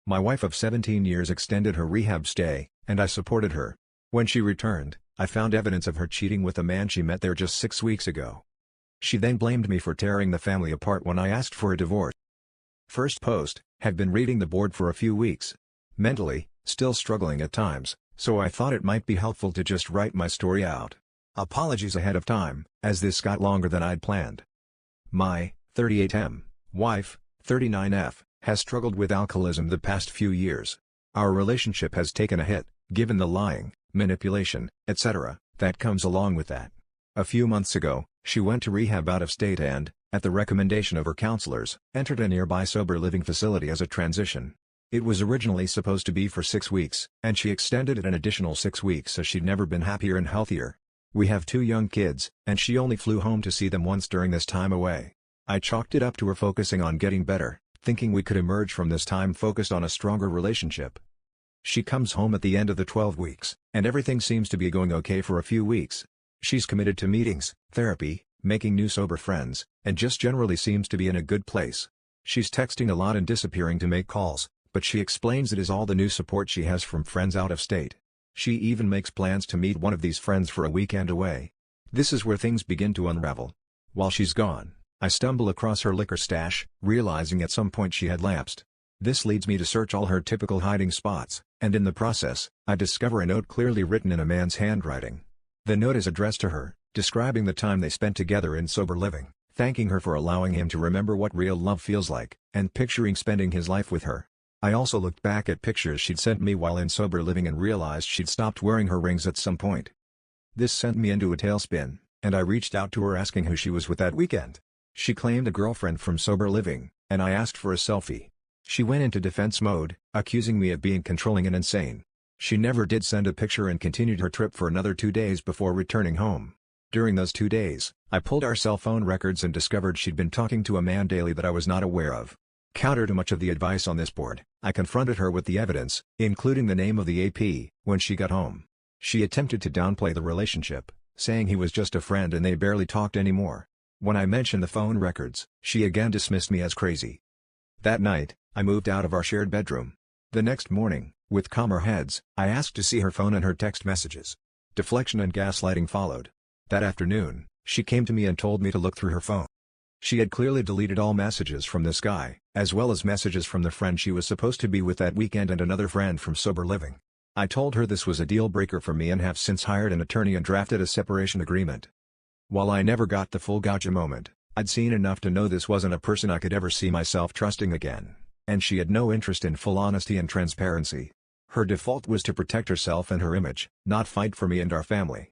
My wife of 17 years extended her rehab stay, and I supported her. When she returned, I found evidence of her cheating with a man she met there just 6 weeks ago. She then blamed me for tearing the family apart when I asked for a divorce. First post, have been reading the board for a few weeks. Mentally, still struggling at times, so I thought it might be helpful to just write my story out. Apologies ahead of time, as this got longer than I'd planned. My 38M wife, 39F, has struggled with alcoholism the past few years. Our relationship has taken a hit, given the lying, manipulation, etc., that comes along with that. A few months ago, she went to rehab out of state and, at the recommendation of her counselors, entered a nearby sober living facility as a transition. It was originally supposed to be for 6 weeks, and she extended it an additional 6 weeks as she'd never been happier and healthier. We have 2 young kids, and she only flew home to see them once during this time away. I chalked it up to her focusing on getting better, thinking we could emerge from this time focused on a stronger relationship. She comes home at the end of the 12 weeks, and everything seems to be going okay for a few weeks. She's committed to meetings, therapy, making new sober friends, and just generally seems to be in a good place. She's texting a lot and disappearing to make calls, but she explains it is all the new support she has from friends out of state. She even makes plans to meet one of these friends for a weekend away. This is where things begin to unravel. While she's gone, I stumble across her liquor stash, realizing at some point she had lapsed. This leads me to search all her typical hiding spots, and in the process, I discover a note clearly written in a man's handwriting. The note is addressed to her, describing the time they spent together in sober living, thanking her for allowing him to remember what real love feels like, and picturing spending his life with her. I also looked back at pictures she'd sent me while in sober living and realized she'd stopped wearing her rings at some point. This sent me into a tailspin, and I reached out to her asking who she was with that weekend. She claimed a girlfriend from sober living, and I asked for a selfie. She went into defense mode, accusing me of being controlling and insane. She never did send a picture and continued her trip for another 2 days before returning home. During those 2 days, I pulled our cell phone records and discovered she'd been talking to a man daily that I was not aware of. Counter to much of the advice on this board, I confronted her with the evidence, including the name of the AP, when she got home. She attempted to downplay the relationship, saying he was just a friend and they barely talked anymore. When I mentioned the phone records, she again dismissed me as crazy. That night, I moved out of our shared bedroom. The next morning, with calmer heads, I asked to see her phone and her text messages. Deflection and gaslighting followed. That afternoon, she came to me and told me to look through her phone. She had clearly deleted all messages from this guy, as well as messages from the friend she was supposed to be with that weekend and another friend from sober living. I told her this was a deal breaker for me and have since hired an attorney and drafted a separation agreement. While I never got the full gotcha moment, I'd seen enough to know this wasn't a person I could ever see myself trusting again, and she had no interest in full honesty and transparency. Her default was to protect herself and her image, not fight for me and our family.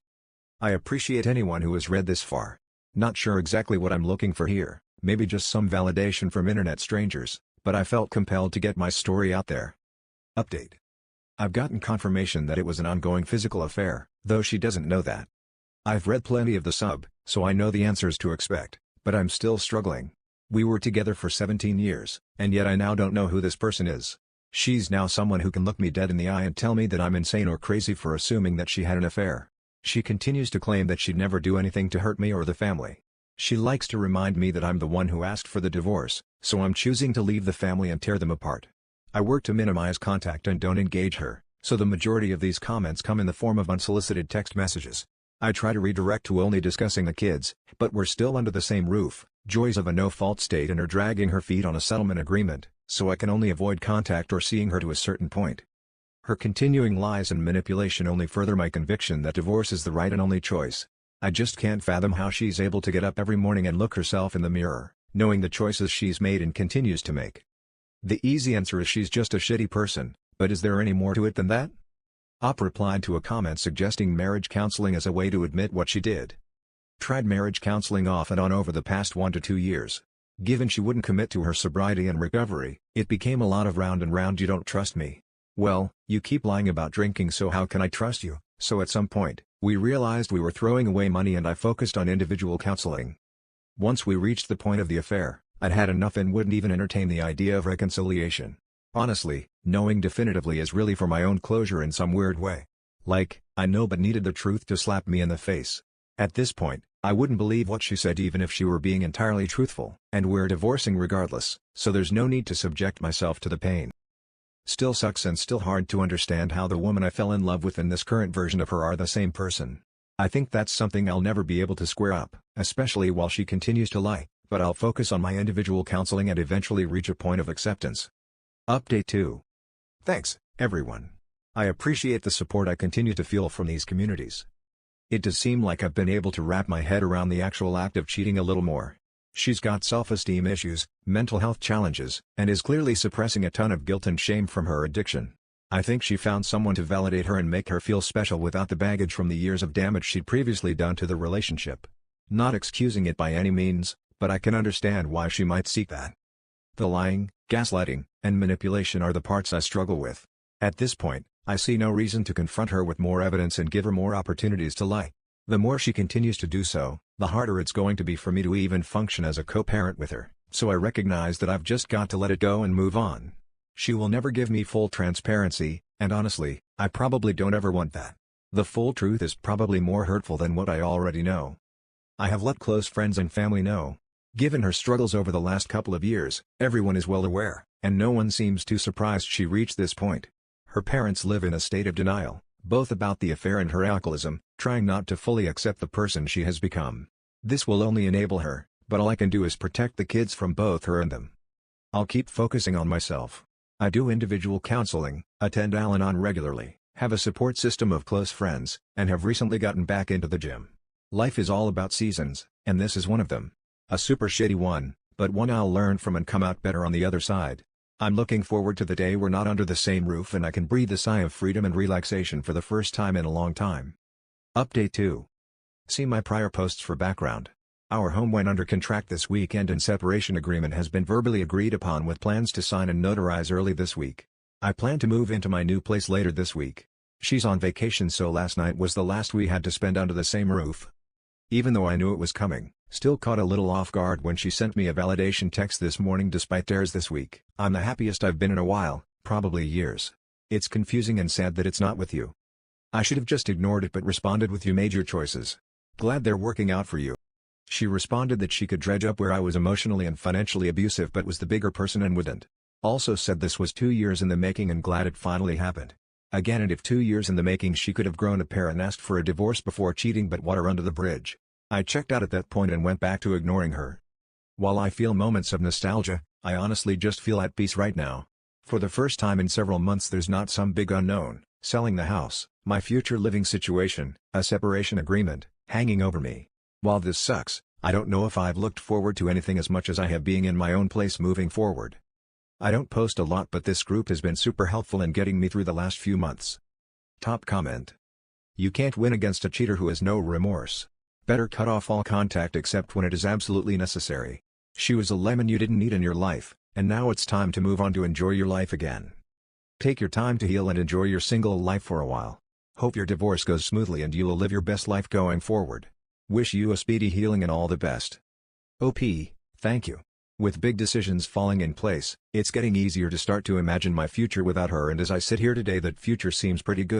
I appreciate anyone who has read this far. Not sure exactly what I'm looking for here, maybe just some validation from internet strangers, but I felt compelled to get my story out there. Update. I've gotten confirmation that it was an ongoing physical affair, though she doesn't know that. I've read plenty of the sub, so I know the answers to expect, but I'm still struggling. We were together for 17 years, and yet I now don't know who this person is. She's now someone who can look me dead in the eye and tell me that I'm insane or crazy for assuming that she had an affair. She continues to claim that she'd never do anything to hurt me or the family. She likes to remind me that I'm the one who asked for the divorce, so I'm choosing to leave the family and tear them apart. I work to minimize contact and don't engage her, so the majority of these comments come in the form of unsolicited text messages. I try to redirect to only discussing the kids, but we're still under the same roof, joys of a no-fault state and her dragging her feet on a settlement agreement, so I can only avoid contact or seeing her to a certain point. Her continuing lies and manipulation only further my conviction that divorce is the right and only choice. I just can't fathom how she's able to get up every morning and look herself in the mirror, knowing the choices she's made and continues to make. The easy answer is she's just a shitty person, but is there any more to it than that? Op replied to a comment suggesting marriage counseling as a way to admit what she did. Tried marriage counseling off and on over the past 1 to 2 years. Given she wouldn't commit to her sobriety and recovery, it became a lot of round and round you don't trust me. Well, you keep lying about drinking, so how can I trust you? So at some point, we realized we were throwing away money and I focused on individual counseling. Once we reached the point of the affair, I'd had enough and wouldn't even entertain the idea of reconciliation. Honestly, knowing definitively is really for my own closure in some weird way. Like, I know but needed the truth to slap me in the face. At this point, I wouldn't believe what she said even if she were being entirely truthful. And we're divorcing regardless, so there's no need to subject myself to the pain. Still sucks and still hard to understand how the woman I fell in love with and this current version of her are the same person. I think that's something I'll never be able to square up, especially while she continues to lie, but I'll focus on my individual counseling and eventually reach a point of acceptance. Update 2. Thanks, everyone. I appreciate the support I continue to feel from these communities. It does seem like I've been able to wrap my head around the actual act of cheating a little more. She's got self-esteem issues, mental health challenges, and is clearly suppressing a ton of guilt and shame from her addiction. I think she found someone to validate her and make her feel special without the baggage from the years of damage she'd previously done to the relationship. Not excusing it by any means, but I can understand why she might seek that. The lying, gaslighting, and manipulation are the parts I struggle with. At this point, I see no reason to confront her with more evidence and give her more opportunities to lie. The more she continues to do so, the harder it's going to be for me to even function as a co-parent with her, so I recognize that I've just got to let it go and move on. She will never give me full transparency, and honestly, I probably don't ever want that. The full truth is probably more hurtful than what I already know. I have let close friends and family know. Given her struggles over the last couple of years, everyone is well aware, and no one seems too surprised she reached this point. Her parents live in a state of denial, both about the affair and her alcoholism, trying not to fully accept the person she has become. This will only enable her, but all I can do is protect the kids from both her and them. I'll keep focusing on myself. I do individual counseling, attend Al-Anon regularly, have a support system of close friends, and have recently gotten back into the gym. Life is all about seasons, and this is one of them. A super shitty one, but one I'll learn from and come out better on the other side. I'm looking forward to the day we're not under the same roof and I can breathe a sigh of freedom and relaxation for the first time in a long time. Update 2. See my prior posts for background. Our home went under contract this weekend and separation agreement has been verbally agreed upon with plans to sign and notarize early this week. I plan to move into my new place later this week. She's on vacation, so last night was the last we had to spend under the same roof. Even though I knew it was coming, still caught a little off guard when she sent me a validation text this morning despite theirs this week. I'm the happiest I've been in a while, probably years. It's confusing and sad that it's not with you. I should have just ignored it but responded with "you made your choices. Glad they're working out for you." She responded that she could dredge up where I was emotionally and financially abusive but was the bigger person and wouldn't. Also said this was 2 years in the making and glad it finally happened. Again, and if 2 years in the making she could have grown a pair and asked for a divorce before cheating, but water under the bridge. I checked out at that point and went back to ignoring her. While I feel moments of nostalgia, I honestly just feel at peace right now. For the first time in several months there's not some big unknown, selling the house, my future living situation, a separation agreement, hanging over me. While this sucks, I don't know if I've looked forward to anything as much as I have being in my own place moving forward. I don't post a lot, but this group has been super helpful in getting me through the last few months. Top comment. You can't win against a cheater who has no remorse. Better cut off all contact except when it is absolutely necessary. She was a lemon you didn't need in your life, and now it's time to move on to enjoy your life again. Take your time to heal and enjoy your single life for a while. Hope your divorce goes smoothly and you will live your best life going forward. Wish you a speedy healing and all the best. OP, thank you. With big decisions falling in place, it's getting easier to start to imagine my future without her, and as I sit here today that future seems pretty good.